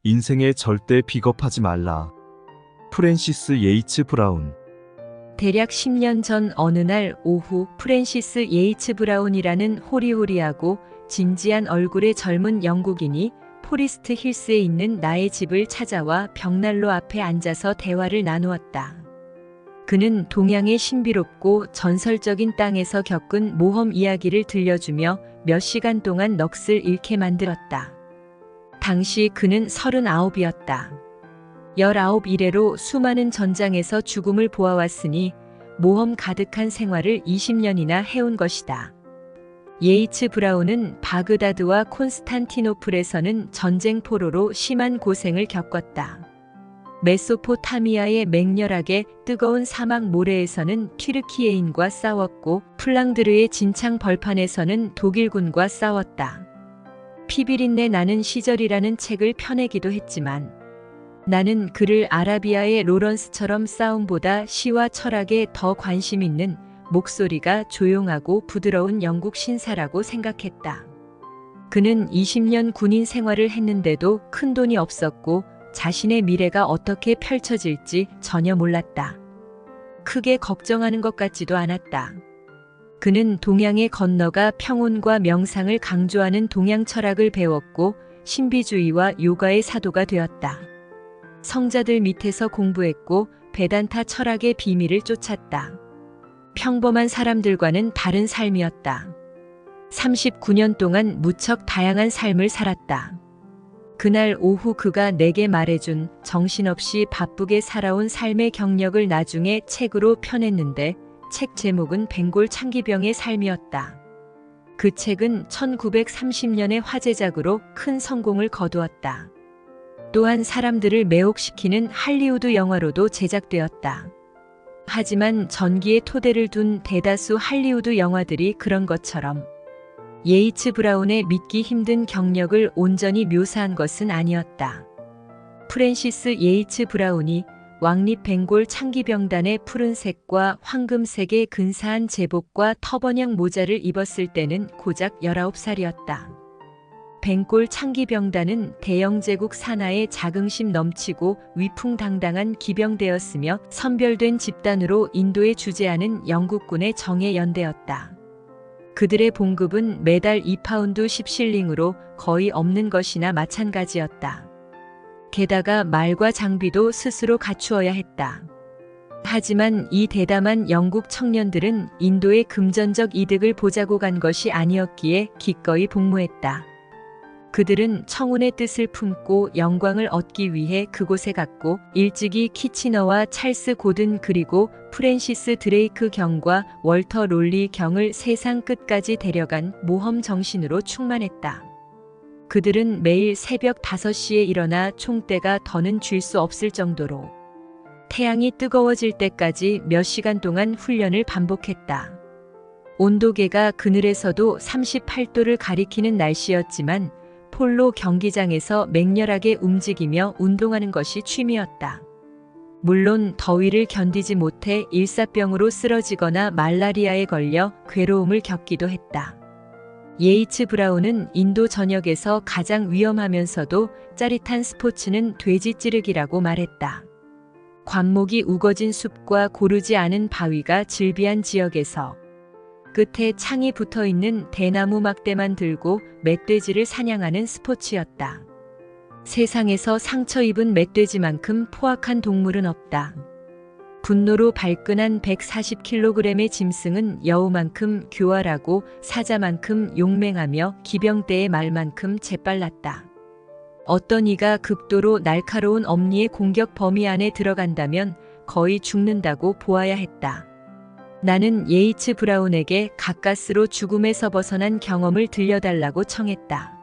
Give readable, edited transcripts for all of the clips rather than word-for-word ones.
인생에 절대 비겁하지 말라. 프랜시스 예이츠 브라운. 대략 10년 전 어느 날 오후 프랜시스 예이츠 브라운이라는 호리호리하고 진지한 얼굴의 젊은 영국인이 포리스트 힐스에 있는 나의 집을 찾아와 벽난로 앞에 앉아서 대화를 나누었다. 그는 동양의 신비롭고 전설적인 땅에서 겪은 모험 이야기를 들려주며 몇 시간 동안 넋을 잃게 만들었다. 당시 그는 39이었다. 19 이래로 수많은 전장에서 죽음을 보아왔으니 모험 가득한 생활을 20년이나 해온 것이다. 예이츠 브라운은 바그다드와 콘스탄티노플에서는 전쟁 포로로 심한 고생을 겪었다. 메소포타미아의 맹렬하게 뜨거운 사막 모래에서는 튀르키예인과 싸웠고 플랑드르의 진창 벌판에서는 독일군과 싸웠다. 피비린내 나는 시절이라는 책을 펴내기도 했지만 나는 그를 아라비아의 로런스처럼 싸움보다 시와 철학에 더 관심 있는 목소리가 조용하고 부드러운 영국 신사라고 생각했다. 그는 20년 군인 생활을 했는데도 큰 돈이 없었고 자신의 미래가 어떻게 펼쳐질지 전혀 몰랐다. 크게 걱정하는 것 같지도 않았다. 그는 동양에 건너가 평온과 명상을 강조하는 동양 철학을 배웠고 신비주의와 요가의 사도가 되었다. 성자들 밑에서 공부했고 베단타 철학의 비밀을 쫓았다. 평범한 사람들과는 다른 삶이었다. 39년 동안 무척 다양한 삶을 살았다. 그날 오후 그가 내게 말해준 정신없이 바쁘게 살아온 삶의 경력을 나중에 책으로 펴냈는데 책 제목은 벵골 창기병의 삶이었다. 그 책은 1930년의 화제작으로 큰 성공을 거두었다. 또한 사람들을 매혹시키는 할리우드 영화로도 제작되었다. 하지만 전기에 토대를 둔 대다수 할리우드 영화들이 그런 것처럼 예이츠 브라운의 믿기 힘든 경력을 온전히 묘사한 것은 아니었다. 프랜시스 예이츠 브라운이 왕립 벵골 창기병단의 푸른색과 황금색의 근사한 제복과 터번형 모자를 입었을 때는 고작 19살이었다. 벵골 창기병단은 대영제국 산하의 자긍심 넘치고 위풍당당한 기병대였으며 선별된 집단으로 인도에 주재하는 영국군의 정예 연대였다. 그들의 봉급은 매달 2파운드 10실링으로 거의 없는 것이나 마찬가지였다. 게다가 말과 장비도 스스로 갖추어야 했다. 하지만 이 대담한 영국 청년들은 인도의 금전적 이득을 보자고 간 것이 아니었기에 기꺼이 복무했다. 그들은 청운의 뜻을 품고 영광을 얻기 위해 그곳에 갔고 일찍이 키치너와 찰스 고든 그리고 프랜시스 드레이크 경과 월터 롤리 경을 세상 끝까지 데려간 모험 정신으로 충만했다. 그들은 매일 새벽 5시에 일어나 총대가 더는 쥘 수 없을 정도로 태양이 뜨거워질 때까지 몇 시간 동안 훈련을 반복했다. 온도계가 그늘에서도 38도를 가리키는 날씨였지만 폴로 경기장에서 맹렬하게 움직이며 운동하는 것이 취미였다. 물론 더위를 견디지 못해 일사병으로 쓰러지거나 말라리아에 걸려 괴로움을 겪기도 했다. 예이츠 브라운은 인도 전역에서 가장 위험하면서도 짜릿한 스포츠는 돼지 찌르기라고 말했다. 관목이 우거진 숲과 고르지 않은 바위가 즐비한 지역에서 끝에 창이 붙어있는 대나무 막대만 들고 멧돼지를 사냥하는 스포츠였다. 세상에서 상처 입은 멧돼지만큼 포악한 동물은 없다. 분노로 발끈한 140kg의 짐승은 여우만큼 교활하고 사자만큼 용맹하며 기병대의 말만큼 재빨랐다. 어떤 이가 극도로 날카로운 엄니의 공격 범위 안에 들어간다면 거의 죽는다고 보아야 했다. 나는 예이츠 브라운에게 가까스로 죽음에서 벗어난 경험을 들려달라고 청했다.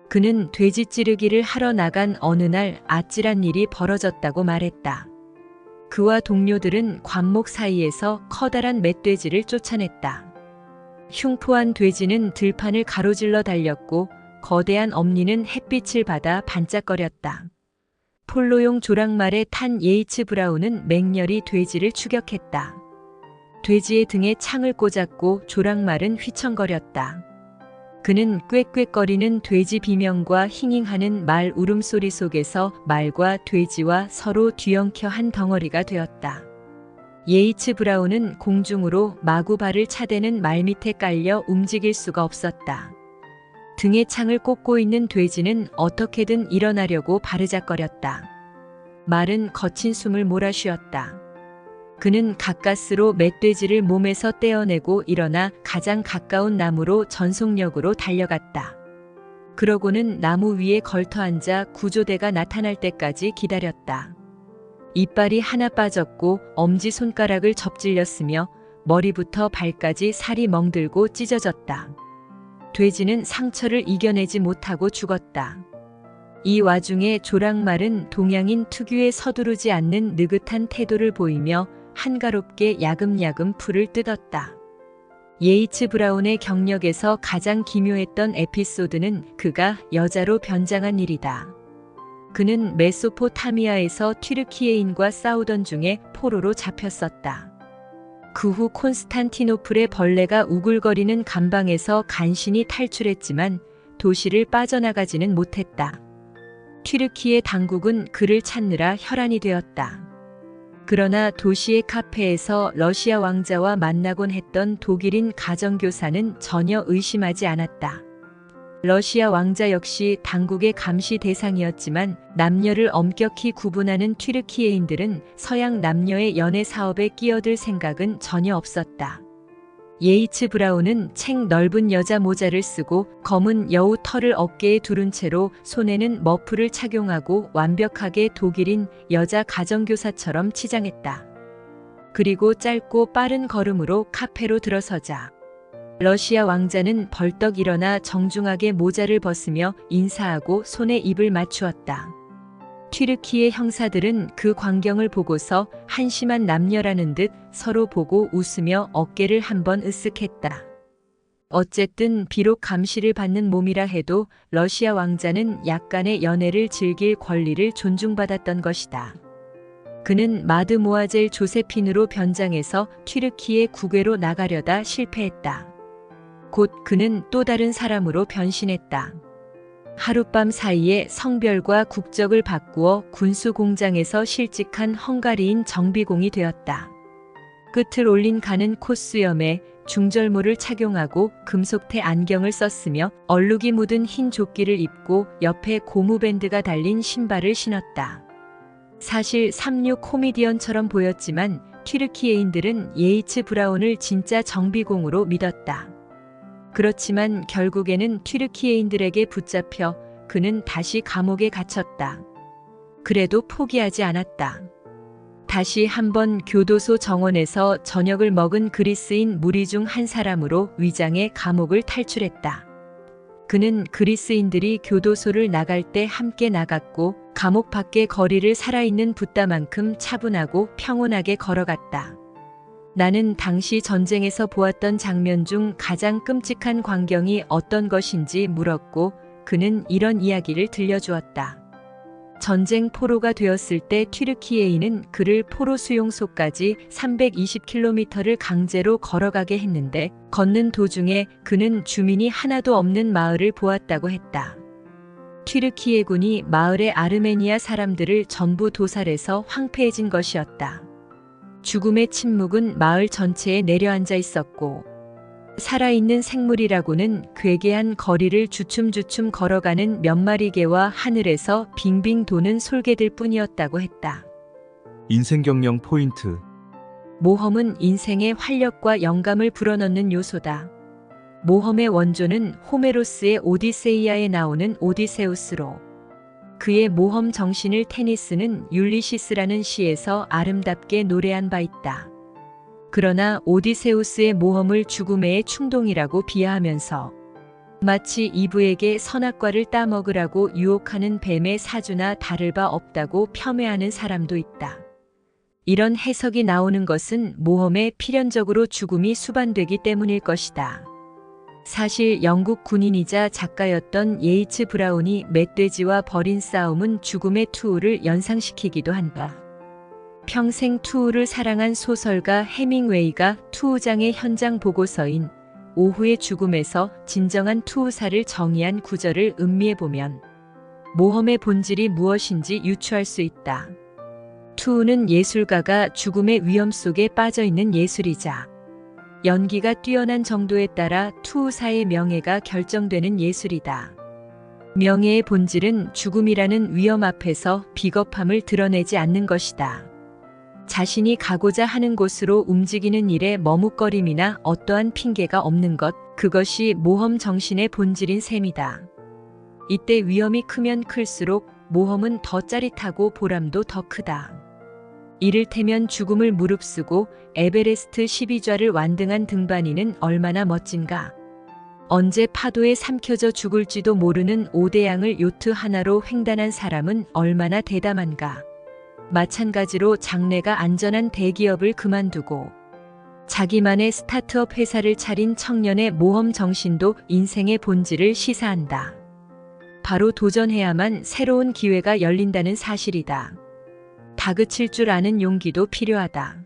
그는 돼지 찌르기를 하러 나간 어느 날 아찔한 일이 벌어졌다고 말했다. 그와 동료들은 관목 사이에서 커다란 멧돼지를 쫓아냈다. 흉포한 돼지는 들판을 가로질러 달렸고 거대한 엄니는 햇빛을 받아 반짝거렸다. 폴로용 조랑말에 탄 예이츠 브라운은 맹렬히 돼지를 추격했다. 돼지의 등에 창을 꽂았고 조랑말은 휘청거렸다. 그는 꽥꽥거리는 돼지 비명과 힝힝하는 말 울음소리 속에서 말과 돼지와 서로 뒤엉켜 한 덩어리가 되었다. 예이츠 브라운은 공중으로 마구 발을 차대는 말 밑에 깔려 움직일 수가 없었다. 등에 창을 꽂고 있는 돼지는 어떻게든 일어나려고 바르작거렸다. 말은 거친 숨을 몰아쉬었다. 그는 가까스로 멧돼지를 몸에서 떼어내고 일어나 가장 가까운 나무로 전속력으로 달려갔다. 그러고는 나무 위에 걸터앉아 구조대가 나타날 때까지 기다렸다. 이빨이 하나 빠졌고 엄지손가락을 접질렸으며 머리부터 발까지 살이 멍들고 찢어졌다. 돼지는 상처를 이겨내지 못하고 죽었다. 이 와중에 조랑말은 동양인 특유의 서두르지 않는 느긋한 태도를 보이며 한가롭게 야금야금 풀을 뜯었다. 예이츠 브라운의 경력에서 가장 기묘했던 에피소드는 그가 여자로 변장한 일이다. 그는 메소포타미아에서 튀르키예인과 싸우던 중에 포로로 잡혔었다. 그 후 콘스탄티노플의 벌레가 우글거리는 감방에서 간신히 탈출했지만 도시를 빠져나가지는 못했다. 튀르키예 당국은 그를 찾느라 혈안이 되었다. 그러나 도시의 카페에서 러시아 왕자와 만나곤 했던 독일인 가정교사는 전혀 의심하지 않았다. 러시아 왕자 역시 당국의 감시 대상이었지만 남녀를 엄격히 구분하는 튀르키예인들은 서양 남녀의 연애 사업에 끼어들 생각은 전혀 없었다. 예이츠 브라운은 책 넓은 여자 모자를 쓰고 검은 여우 털을 어깨에 두른 채로 손에는 머프를 착용하고 완벽하게 독일인 여자 가정교사처럼 치장했다. 그리고 짧고 빠른 걸음으로 카페로 들어서자 러시아 왕자는 벌떡 일어나 정중하게 모자를 벗으며 인사하고 손에 입을 맞추었다. 튀르키예 형사들은 그 광경을 보고서 한심한 남녀라는 듯 서로 보고 웃으며 어깨를 한번 으쓱했다. 어쨌든 비록 감시를 받는 몸이라 해도 러시아 왕자는 약간의 연애를 즐길 권리를 존중받았던 것이다. 그는 마드모아젤 조세핀으로 변장해서 튀르키예 국외로 나가려다 실패했다. 곧 그는 또 다른 사람으로 변신했다. 하룻밤 사이에 성별과 국적을 바꾸어 군수 공장에서 실직한 헝가리인 정비공이 되었다. 끝을 올린 가는 콧수염에 중절모를 착용하고 금속태 안경을 썼으며 얼룩이 묻은 흰 조끼를 입고 옆에 고무밴드가 달린 신발을 신었다. 사실 삼류 코미디언처럼 보였지만 튀르키예인들은 예이츠 브라운을 진짜 정비공으로 믿었다. 그렇지만 결국에는 튀르키예인들에게 붙잡혀 그는 다시 감옥에 갇혔다. 그래도 포기하지 않았다. 다시 한번 교도소 정원에서 저녁을 먹은 그리스인 무리 중 한 사람으로 위장해 감옥을 탈출했다. 그는 그리스인들이 교도소를 나갈 때 함께 나갔고 감옥 밖의 거리를 살아있는 붓다만큼 차분하고 평온하게 걸어갔다. 나는 당시 전쟁에서 보았던 장면 중 가장 끔찍한 광경이 어떤 것인지 물었고 그는 이런 이야기를 들려주었다. 전쟁 포로가 되었을 때 튀르키예인은 그를 포로 수용소까지 320km를 강제로 걸어가게 했는데 걷는 도중에 그는 주민이 하나도 없는 마을을 보았다고 했다. 튀르키예군이 마을의 아르메니아 사람들을 전부 도살해서 황폐해진 것이었다. 죽음의 침묵은 마을 전체에 내려앉아 있었고 살아있는 생물이라고는 괴괴한 거리를 주춤주춤 걸어가는 몇 마리 개와 하늘에서 빙빙 도는 솔개들 뿐이었다고 했다. 인생 경영 포인트. 모험은 인생의 활력과 영감을 불어넣는 요소다. 모험의 원조는 호메로스의 오디세이아에 나오는 오디세우스로 그의 모험 정신을 테니스는 율리시스라는 시에서 아름답게 노래한 바 있다. 그러나 오디세우스의 모험을 죽음의 충동이라고 비하하면서 마치 이브에게 선악과를 따먹으라고 유혹하는 뱀의 사주나 다를 바 없다고 폄훼하는 사람도 있다. 이런 해석이 나오는 것은 모험에 필연적으로 죽음이 수반되기 때문일 것이다. 사실 영국 군인이자 작가였던 예이츠 브라운이 멧돼지와 벌인 싸움은 죽음의 투우를 연상시키기도 한다. 평생 투우를 사랑한 소설가 해밍웨이가 투우장의 현장 보고서인 오후의 죽음에서 진정한 투우사를 정의한 구절을 음미해보면 모험의 본질이 무엇인지 유추할 수 있다. 투우는 예술가가 죽음의 위험 속에 빠져있는 예술이자 연기가 뛰어난 정도에 따라 투우사의 명예가 결정되는 예술이다. 명예의 본질은 죽음이라는 위험 앞에서 비겁함을 드러내지 않는 것이다. 자신이 가고자 하는 곳으로 움직이는 일에 머뭇거림이나 어떠한 핑계가 없는 것, 그것이 모험 정신의 본질인 셈이다. 이때 위험이 크면 클수록 모험은 더 짜릿하고 보람도 더 크다. 이를테면 죽음을 무릅쓰고 에베레스트 12좌를 완등한 등반이는 얼마나 멋진가. 언제 파도에 삼켜져 죽을지도 모르는 오대양을 요트 하나로 횡단한 사람은 얼마나 대담한가. 마찬가지로 장래가 안전한 대기업을 그만두고 자기만의 스타트업 회사를 차린 청년의 모험 정신도 인생의 본질을 시사한다. 바로 도전해야만 새로운 기회가 열린다는 사실이다. 다그칠 줄 아는 용기도 필요하다.